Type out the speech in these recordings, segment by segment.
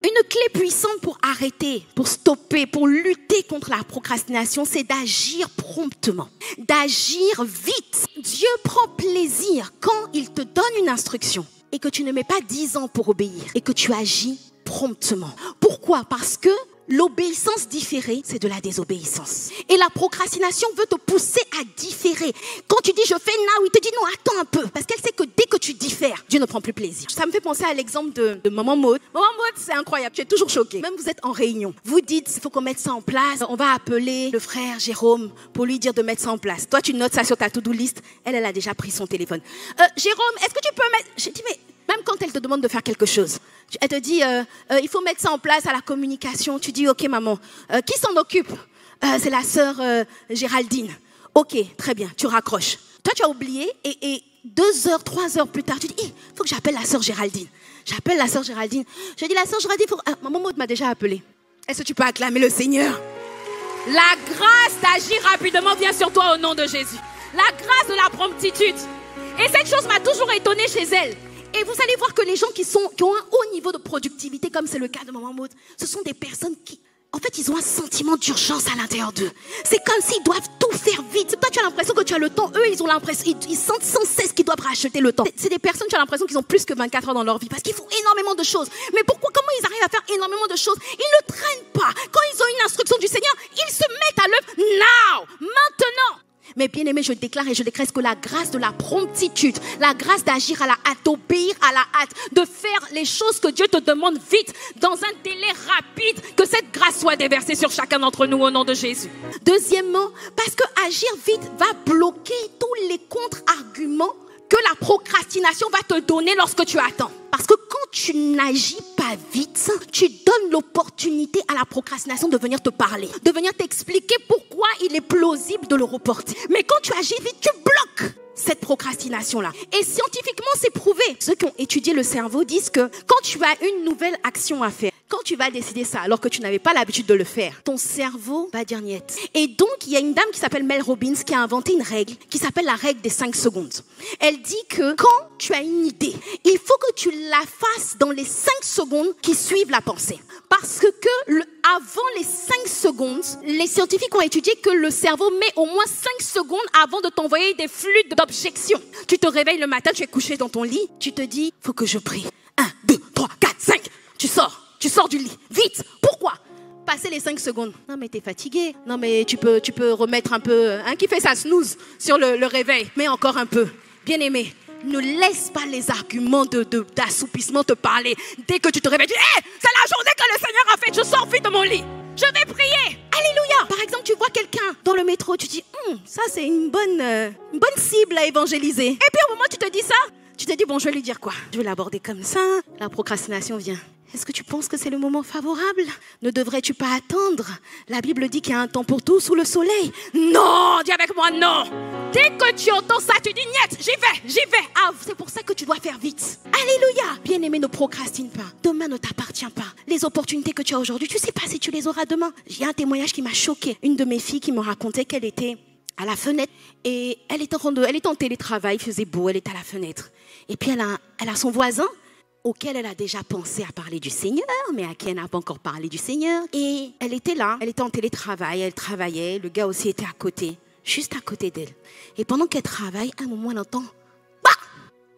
Une clé puissante pour arrêter, pour stopper, pour lutter contre la procrastination, c'est d'agir promptement, d'agir vite. Dieu prend plaisir quand il te donne une instruction et que tu ne mets pas 10 ans pour obéir et que tu agis promptement. Pourquoi? Parce que l'obéissance différée, c'est de la désobéissance. Et la procrastination veut te pousser à différer. Quand tu dis je fais now, il te dit non, attends un peu. Parce qu'elle sait que dès que tu diffères, Dieu ne prend plus plaisir. Ça me fait penser à l'exemple de Maman Maud. Maman Maud, c'est incroyable, tu es toujours choquée. Même vous êtes en réunion. Vous dites, il faut qu'on mette ça en place. On va appeler le frère Jérôme pour lui dire de mettre ça en place. Toi, tu notes ça sur ta to-do list. Elle a déjà pris son téléphone. Jérôme, est-ce que tu peux mettre... J'ai dit, mais même quand elle te demande de faire quelque chose, elle te dit, il faut mettre ça en place à la communication. Tu dis, ok maman, qui s'en occupe? C'est la sœur Géraldine. Ok, très bien, tu raccroches. Toi, tu as oublié et 2 heures, 3 heures plus tard, tu dis, il faut que j'appelle la sœur Géraldine. J'appelle la sœur Géraldine. Je dis, la sœur Géraldine, maman Maud m'a déjà appelé. Est-ce que tu peux acclamer le Seigneur? La grâce d'agir rapidement vient sur toi au nom de Jésus. La grâce de la promptitude. Et cette chose m'a toujours étonnée chez elle. Et vous allez voir que les gens qui ont un haut niveau de productivité, comme c'est le cas de Maman Maud, ce sont des personnes qui, en fait, ils ont un sentiment d'urgence à l'intérieur d'eux. C'est comme s'ils doivent tout faire vite. Toi, tu as l'impression que tu as le temps. Eux, ils ont l'impression, ils sentent sans cesse qu'ils doivent racheter le temps. C'est des personnes, tu as l'impression qu'ils ont plus que 24 heures dans leur vie parce qu'ils font énormément de choses. Mais comment ils arrivent à faire énormément de choses? Ils ne traînent pas. Quand ils ont une instruction du Seigneur, ils se mettent à l'œuvre now, maintenant. Mais bien aimé, je déclare et je décrète que la grâce de la promptitude, la grâce d'agir à la hâte, d'obéir à la hâte, de faire les choses que Dieu te demande vite, dans un délai rapide, que cette grâce soit déversée sur chacun d'entre nous au nom de Jésus. Deuxièmement, parce que agir vite va bloquer tous les contre-arguments que la procrastination va te donner lorsque tu attends. Parce que quand tu n'agis pas vite, tu donnes l'opportunité à la procrastination de venir te parler, de venir t'expliquer pourquoi il est plausible de le reporter. Mais quand tu agis vite, tu bloques cette procrastination-là. Et scientifiquement, c'est prouvé. Ceux qui ont étudié le cerveau disent que quand tu as une nouvelle action à faire, quand tu vas décider ça alors que tu n'avais pas l'habitude de le faire, ton cerveau va dire niet. Et donc, il y a une dame qui s'appelle Mel Robbins qui a inventé une règle qui s'appelle la règle des 5 secondes. Elle dit que quand tu as une idée, il faut que tu la fasses dans les 5 secondes qui suivent la pensée. Parce que avant les 5 secondes, les scientifiques ont étudié que le cerveau met au moins 5 secondes avant de t'envoyer des flux d'objections. Tu te réveilles le matin, tu es couché dans ton lit, tu te dis, faut que je prie. 1, 2, 3, 4, 5. Tu sors du lit. Vite. Pourquoi? Passer les 5 secondes. Non, mais t'es fatigué. Non, mais tu peux remettre un peu. Qui fait sa snooze sur le réveil? Mais encore un peu. Bien aimé. Ne laisse pas les arguments d'assoupissement te parler. Dès que tu te réveilles, tu dis, c'est la journée que le Seigneur a faite. Je sors vite de mon lit. Je vais prier. Alléluia. Par exemple, tu vois quelqu'un dans le métro, tu dis, ça c'est une bonne cible à évangéliser. Et puis au moment où tu te dis ça, tu te dis, bon, je vais lui dire quoi? Je vais l'aborder comme ça. La procrastination vient. Est-ce que tu penses que c'est le moment favorable? Ne devrais-tu pas attendre? La Bible dit qu'il y a un temps pour tout sous le soleil. Non, dis avec moi, non. Dès que tu entends ça, tu dis, niet, j'y vais. Ah, c'est pour ça que tu dois faire vite. Alléluia. Bien-aimé, ne procrastine pas. Demain ne t'appartient pas. Les opportunités que tu as aujourd'hui, tu ne sais pas si tu les auras demain. Il y a un témoignage qui m'a choquée. Une de mes filles qui me racontait qu'elle était à la fenêtre et elle était en télétravail, il faisait beau, elle était à la fenêtre. Et puis elle a son voisin auquel elle a déjà pensé à parler du Seigneur, mais à qui elle n'a pas encore parlé du Seigneur. Et elle était là, elle était en télétravail, elle travaillait, le gars aussi était à côté, juste à côté d'elle. Et pendant qu'elle travaille, à un moment, elle entend, bah!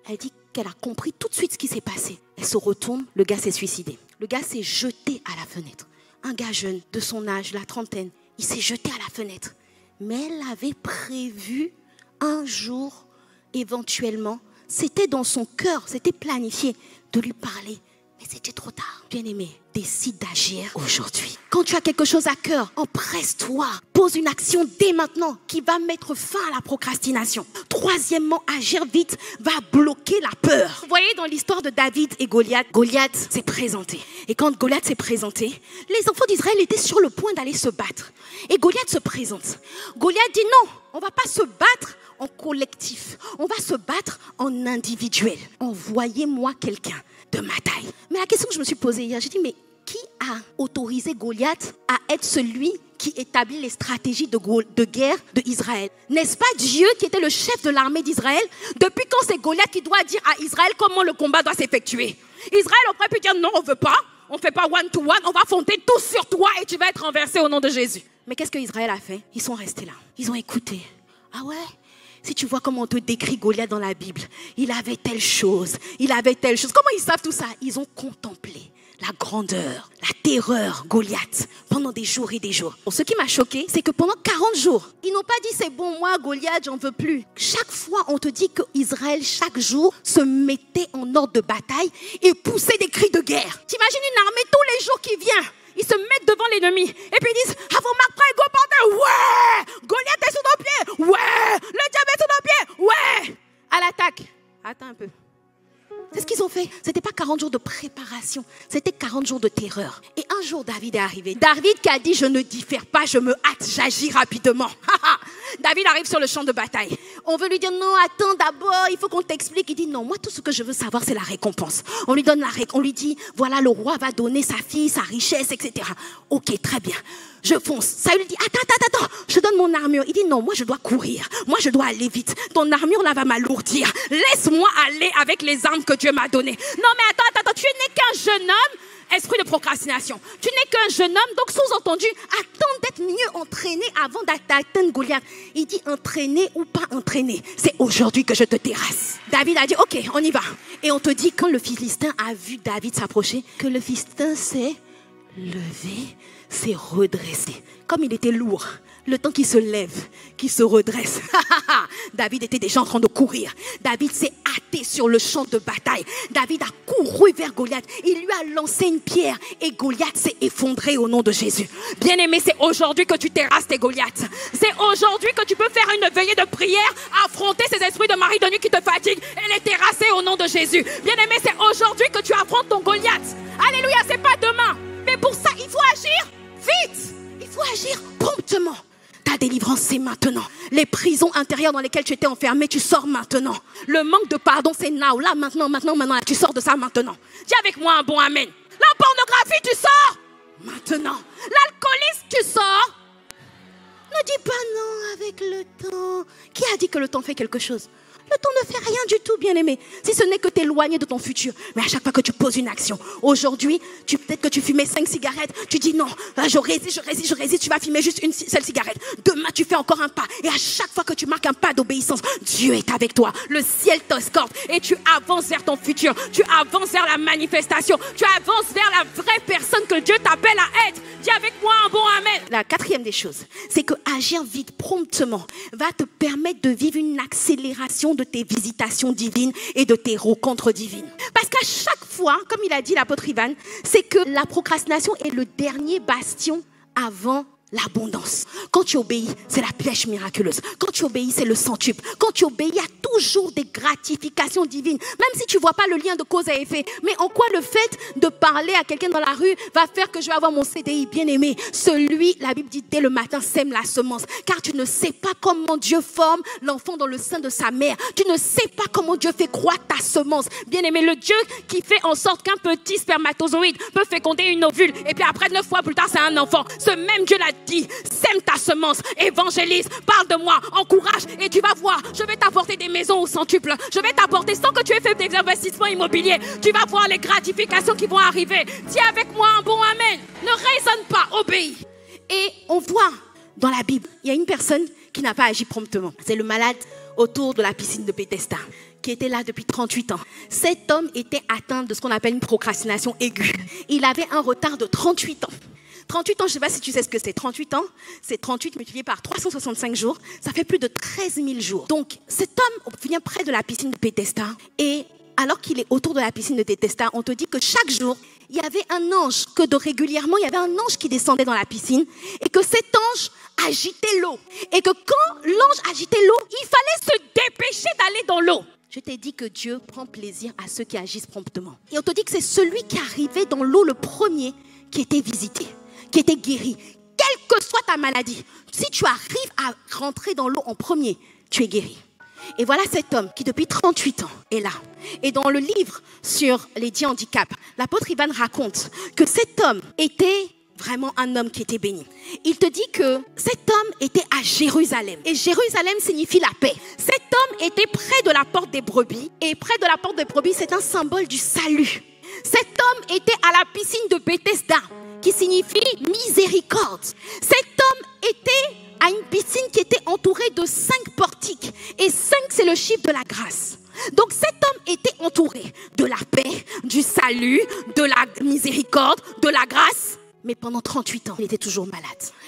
Elle dit qu'elle a compris tout de suite ce qui s'est passé. Elle se retourne, le gars s'est suicidé. Le gars s'est jeté à la fenêtre. Un gars jeune, de son âge, la trentaine, il s'est jeté à la fenêtre. Mais elle avait prévu un jour, éventuellement, c'était dans son cœur, c'était planifié de lui parler. Mais c'était trop tard. Bien-aimé, décide d'agir aujourd'hui. Quand tu as quelque chose à cœur, empresse-toi. Pose une action dès maintenant qui va mettre fin à la procrastination. Troisièmement, agir vite va bloquer la peur. Vous voyez dans l'histoire de David et Goliath, Goliath s'est présenté. Et quand Goliath s'est présenté, les enfants d'Israël étaient sur le point d'aller se battre. Et Goliath se présente. Goliath dit non, on ne va pas se battre en collectif. On va se battre en individuel. Envoyez-moi quelqu'un de ma taille. Mais la question que je me suis posée hier, j'ai dit, mais qui a autorisé Goliath à être celui qui établit les stratégies de guerre d'Israël? N'est-ce pas Dieu qui était le chef de l'armée d'Israël? Depuis quand c'est Goliath qui doit dire à Israël comment le combat doit s'effectuer? Israël aurait pu dire non, on ne veut pas. On ne fait pas one-to-one, on va fonder tout sur toi et tu vas être renversé au nom de Jésus. Mais qu'est-ce qu'Israël a fait? Ils sont restés là. Ils ont écouté. Ah ouais? Si tu vois comment on te décrit Goliath dans la Bible, il avait telle chose, il avait telle chose. Comment ils savent tout ça? Ils ont contemplé la grandeur, la terreur, Goliath, pendant des jours et des jours. Bon, ce qui m'a choqué, c'est que pendant 40 jours, ils n'ont pas dit c'est bon, moi, Goliath, j'en veux plus. Chaque fois, on te dit qu'Israël, chaque jour, se mettait en ordre de bataille et poussait des cris de guerre. T'imagines une armée tous les jours qui vient? Ils se mettent devant l'ennemi et puis ils disent avant Marc prêt, go porter, ouais! Goliath est sur nos pieds, ouais! Le diable est sur nos pieds, ouais! À l'attaque. Attends un peu. C'est ce qu'ils ont fait. C'était pas 40 jours de préparation, c'était 40 jours de terreur. Et un jour, David est arrivé. David qui a dit, je ne diffère pas, je me hâte, j'agis rapidement. David arrive sur le champ de bataille. On veut lui dire, non, attends, d'abord, il faut qu'on t'explique. Il dit, non, moi, tout ce que je veux savoir, c'est la récompense. On lui donne on lui dit, voilà, le roi va donner sa fille, sa richesse, etc. Ok, très bien. Je fonce. Saül dit, attends, je donne mon armure. Il dit, non, moi je dois courir. Moi je dois aller vite. Ton armure là va m'alourdir. Laisse-moi aller avec les armes que Dieu m'a données. Non mais attends, tu n'es qu'un jeune homme. Esprit de procrastination. Tu n'es qu'un jeune homme, donc sous-entendu, attends d'être mieux entraîné avant d'atteindre Goliath. Il dit, entraîné ou pas entraîné, c'est aujourd'hui que je te terrasse. David a dit, ok, on y va. Et on te dit, quand le Philistin a vu David s'approcher, que le Philistin s'est levé, s'est redressé. Comme il était lourd, le temps qu'il se lève, qu'il se redresse, David était déjà en train de courir. David s'est hâté sur le champ de bataille. David a couru vers Goliath. Il lui a lancé une pierre et Goliath s'est effondré au nom de Jésus. Bien-aimé, c'est aujourd'hui que tu terrasses tes Goliaths. C'est aujourd'hui que tu peux faire une veillée de prière, affronter ces esprits de mari de nuit qui te fatiguent et les terrasser au nom de Jésus. Bien-aimé, c'est aujourd'hui que tu affrontes ton Goliath. Alléluia, c'est pas demain. Mais pour ça, il faut agir vite. Il faut agir promptement. Ta délivrance, c'est maintenant. Les prisons intérieures dans lesquelles tu étais enfermé, tu sors maintenant. Le manque de pardon, c'est now. Là, maintenant. Tu sors de ça maintenant. Dis avec moi un bon amen. La pornographie, tu sors maintenant. L'alcoolisme, tu sors. Ne dis pas non avec le temps. Qui a dit que le temps fait quelque chose? Le temps ne fait rien du tout, bien-aimé. Si ce n'est que t'éloigner de ton futur. Mais à chaque fois que tu poses une action, aujourd'hui, peut-être que tu fumais 5 cigarettes, tu dis non, je résiste, tu vas fumer juste une seule cigarette. Demain, tu fais encore un pas. Et à chaque fois que tu marques un pas d'obéissance, Dieu est avec toi. Le ciel t'escorte et tu avances vers ton futur. Tu avances vers la manifestation. Tu avances vers la vraie personne que Dieu t'appelle à être. Dis avec moi un bon amen. La quatrième des choses, c'est que agir vite, promptement, va te permettre de vivre une accélération de tes visitations divines et de tes rencontres divines. Parce qu'à chaque fois, comme il a dit l'apôtre Ivan, c'est que la procrastination est le dernier bastion avant l'abondance. Quand tu obéis, c'est la pêche miraculeuse. Quand tu obéis, c'est le centuple. Quand tu obéis, il y a toujours des gratifications divines. Même si tu ne vois pas le lien de cause à effet. Mais en quoi le fait de parler à quelqu'un dans la rue va faire que je vais avoir mon CDI bien-aimé? Celui, la Bible dit, dès le matin, sème la semence. Car tu ne sais pas comment Dieu forme l'enfant dans le sein de sa mère. Tu ne sais pas comment Dieu fait croître ta semence. Bien-aimé, le Dieu qui fait en sorte qu'un petit spermatozoïde peut féconder une ovule. Et puis après, 9 fois plus tard, c'est un enfant. Ce même Dieu l'a dit, sème ta semence, évangélise, parle de moi, encourage et tu vas voir, je vais t'apporter des maisons au centuple, je vais t'apporter sans que tu aies fait des investissements immobiliers, tu vas voir les gratifications qui vont arriver. Dis avec moi un bon amen, ne raisonne pas, obéis. Et on voit dans la Bible, il y a une personne qui n'a pas agi promptement, c'est le malade autour de la piscine de Bethesda, qui était là depuis 38 ans. Cet homme était atteint de ce qu'on appelle une procrastination aiguë. Il avait un retard de 38 ans. 38 ans, je ne sais pas si tu sais ce que c'est. 38 ans, c'est 38 multiplié par 365 jours. Ça fait plus de 13 000 jours. Donc, cet homme vient près de la piscine de Bethesda. Et alors qu'il est autour de la piscine de Bethesda, on te dit que chaque jour, il y avait un ange, régulièrement, il y avait un ange qui descendait dans la piscine. Et que cet ange agitait l'eau. Et que quand l'ange agitait l'eau, il fallait se dépêcher d'aller dans l'eau. Je t'ai dit que Dieu prend plaisir à ceux qui agissent promptement. Et on te dit que c'est celui qui arrivait dans l'eau le premier qui était visité, qui était guéri, quelle que soit ta maladie. Si tu arrives à rentrer dans l'eau en premier, tu es guéri. Et voilà cet homme qui depuis 38 ans est là. Et dans le livre sur les 10 handicaps, l'apôtre Ivan raconte que cet homme était vraiment un homme qui était béni. Il te dit que cet homme était à Jérusalem. Et Jérusalem signifie la paix. Cet homme était près de la porte des brebis. Et près de la porte des brebis, c'est un symbole du salut. Cet homme était à la piscine de Bethesda, qui signifie miséricorde. Cet homme était à une piscine qui était entourée de 5 portiques. Et 5, c'est le chiffre de la grâce. Donc cet homme était entouré de la paix, du salut, de la miséricorde, de la grâce. Mais pendant 38 ans, il était toujours malade.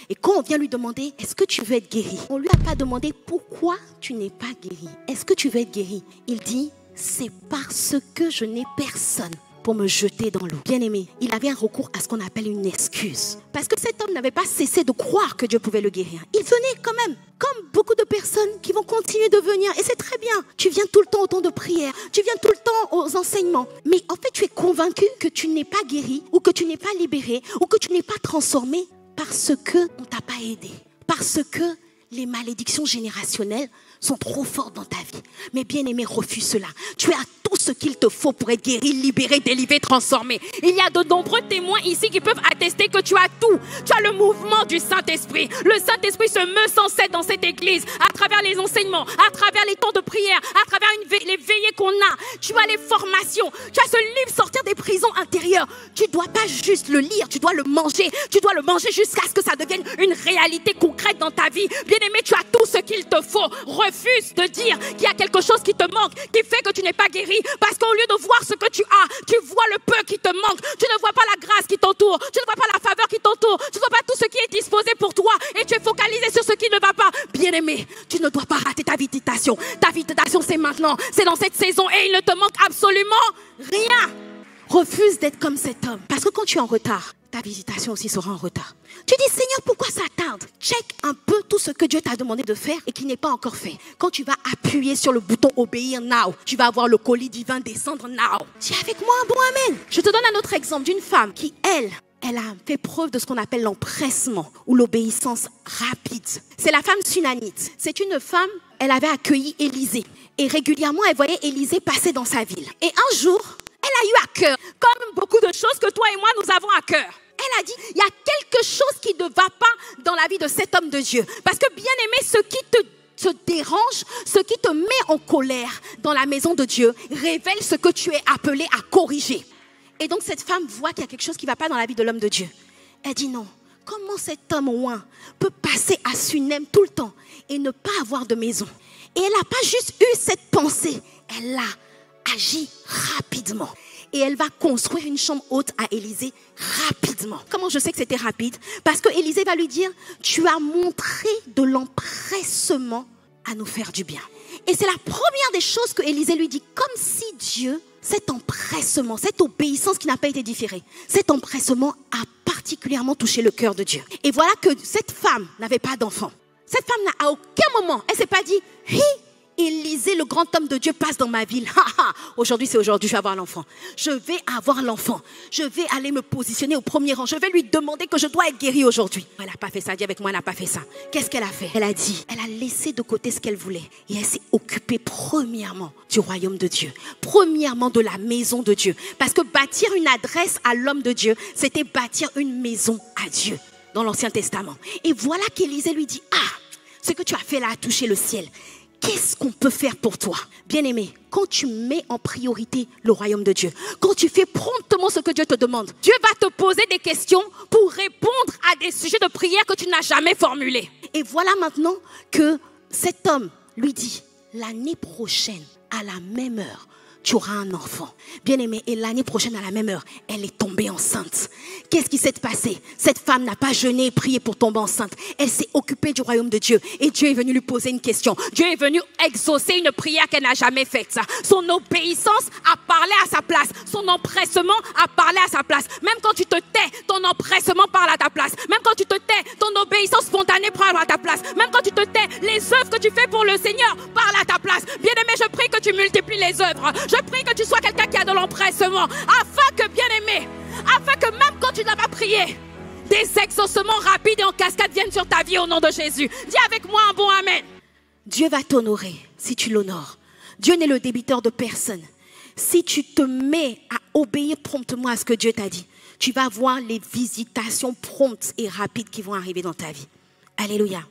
Et quand on vient lui demander, est-ce que tu veux être guéri? On ne lui a pas demandé pourquoi tu n'es pas guéri. Est-ce que tu veux être guéri? Il dit, c'est parce que je n'ai personne pour me jeter dans l'eau. Bien aimé, il avait un recours à ce qu'on appelle une excuse. Parce que cet homme n'avait pas cessé de croire que Dieu pouvait le guérir. Il venait quand même, comme beaucoup de personnes qui vont continuer de venir. Et c'est très bien. Tu viens tout le temps au temps de prière. Tu viens tout le temps aux enseignements. Mais en fait, tu es convaincu que tu n'es pas guéri, ou que tu n'es pas libéré, ou que tu n'es pas transformé parce qu'on ne t'a pas aidé. Parce que les malédictions générationnelles sont trop fortes dans ta vie. Mais bien aimé, refuse cela. Tu as tout ce qu'il te faut pour être guéri, libéré, délivré, transformé. Il y a de nombreux témoins ici qui peuvent attester que tu as tout. Tu as le mouvement du Saint-Esprit. Le Saint-Esprit se meut sans cesse dans cette église, à travers les enseignements, à travers les temps de prière, à travers les veillées qu'on a. Tu as les formations. Tu as ce livre Sortir des prisons intérieures. Tu ne dois pas juste le lire, tu dois le manger. Tu dois le manger jusqu'à ce que ça devienne une réalité concrète dans ta vie. Bien aimé, tu as tout ce qu'il te faut. Refuse de dire qu'il y a quelque chose qui te manque, qui fait que tu n'es pas guéri. Parce qu'au lieu de voir ce que tu as, tu vois le peu qui te manque. Tu ne vois pas la grâce qui t'entoure. Tu ne vois pas la faveur qui t'entoure. Tu ne vois pas tout ce qui est disposé pour toi. Et tu es focalisé sur ce qui ne va pas. Bien aimé, tu ne dois pas rater ta visitation. Ta visitation, c'est maintenant. C'est dans cette saison et il ne te manque absolument rien. Refuse d'être comme cet homme. Parce que quand tu es en retard, ta visitation aussi sera en retard. Tu dis, Seigneur, pourquoi ça tarde? Check un peu tout ce que Dieu t'a demandé de faire et qui n'est pas encore fait. Quand tu vas appuyer sur le bouton obéir now, tu vas avoir le colis divin descendre now. Dis avec moi un bon amen. Je te donne un autre exemple d'une femme qui, elle a fait preuve de ce qu'on appelle l'empressement ou l'obéissance rapide. C'est la femme sunamite. C'est une femme, elle avait accueilli Élisée. Et régulièrement, elle voyait Élisée passer dans sa ville. Et un jour, elle a eu à cœur, comme beaucoup de choses que toi et moi, nous avons à cœur. Elle a dit, il y a quelque chose qui ne va pas dans la vie de cet homme de Dieu. Parce que bien aimé, ce qui te dérange, ce qui te met en colère dans la maison de Dieu, révèle ce que tu es appelé à corriger. Et donc cette femme voit qu'il y a quelque chose qui ne va pas dans la vie de l'homme de Dieu. Elle dit non, comment cet homme oint peut passer à Sunem tout le temps et ne pas avoir de maison? Et elle n'a pas juste eu cette pensée, elle a agi rapidement. Et elle va construire une chambre haute à Élisée rapidement. Comment je sais que c'était rapide? Parce que Élisée va lui dire, tu as montré de l'empressement à nous faire du bien. Et c'est la première des choses que Élisée lui dit, comme si Dieu, cet empressement, cette obéissance qui n'a pas été différée, cet empressement a particulièrement touché le cœur de Dieu. Et voilà que cette femme n'avait pas d'enfant. Cette femme n'a à aucun moment, elle ne s'est pas dit, hi, Élisée, le grand homme de Dieu, passe dans ma ville. Aujourd'hui, c'est aujourd'hui, je vais avoir l'enfant. Je vais avoir l'enfant. Je vais aller me positionner au premier rang. Je vais lui demander que je dois être guérie aujourd'hui. Elle n'a pas fait ça. Dis avec moi, elle n'a pas fait ça. Qu'est-ce qu'elle a fait? Elle a dit, elle a laissé de côté ce qu'elle voulait. Et elle s'est occupée premièrement du royaume de Dieu. Premièrement de la maison de Dieu. Parce que bâtir une adresse à l'homme de Dieu, c'était bâtir une maison à Dieu dans l'Ancien Testament. Et voilà qu'Élisée lui dit, ce que tu as fait là a touché le ciel. Qu'est-ce qu'on peut faire pour toi? Bien-aimé, quand tu mets en priorité le royaume de Dieu, quand tu fais promptement ce que Dieu te demande, Dieu va te poser des questions pour répondre à des sujets de prière que tu n'as jamais formulés. Et voilà maintenant que cet homme lui dit, l'année prochaine, à la même heure, tu auras un enfant. Bien-aimé, et l'année prochaine, à la même heure, elle est tombée enceinte. Qu'est-ce qui s'est passé? Cette femme n'a pas jeûné et prié pour tomber enceinte. Elle s'est occupée du royaume de Dieu. Et Dieu est venu lui poser une question. Dieu est venu exaucer une prière qu'elle n'a jamais faite. Son obéissance a parlé à sa place. Son empressement a parlé à sa place. Même quand tu te tais, ton empressement parle à ta place. Même quand tu te tais, ton obéissance spontanée parle à ta place. Même quand tu te tais, les œuvres que tu fais pour le Seigneur parlent à ta place. Bien-aimé, je prie que tu multiplies les œuvres. Je prie que tu sois quelqu'un qui a de l'empressement, afin que, bien-aimé, afin que même quand tu n'as pas prié, des exaucements rapides et en cascade viennent sur ta vie au nom de Jésus. Dis avec moi un bon amen. Dieu va t'honorer si tu l'honores. Dieu n'est le débiteur de personne. Si tu te mets à obéir promptement à ce que Dieu t'a dit, tu vas voir les visitations promptes et rapides qui vont arriver dans ta vie. Alléluia.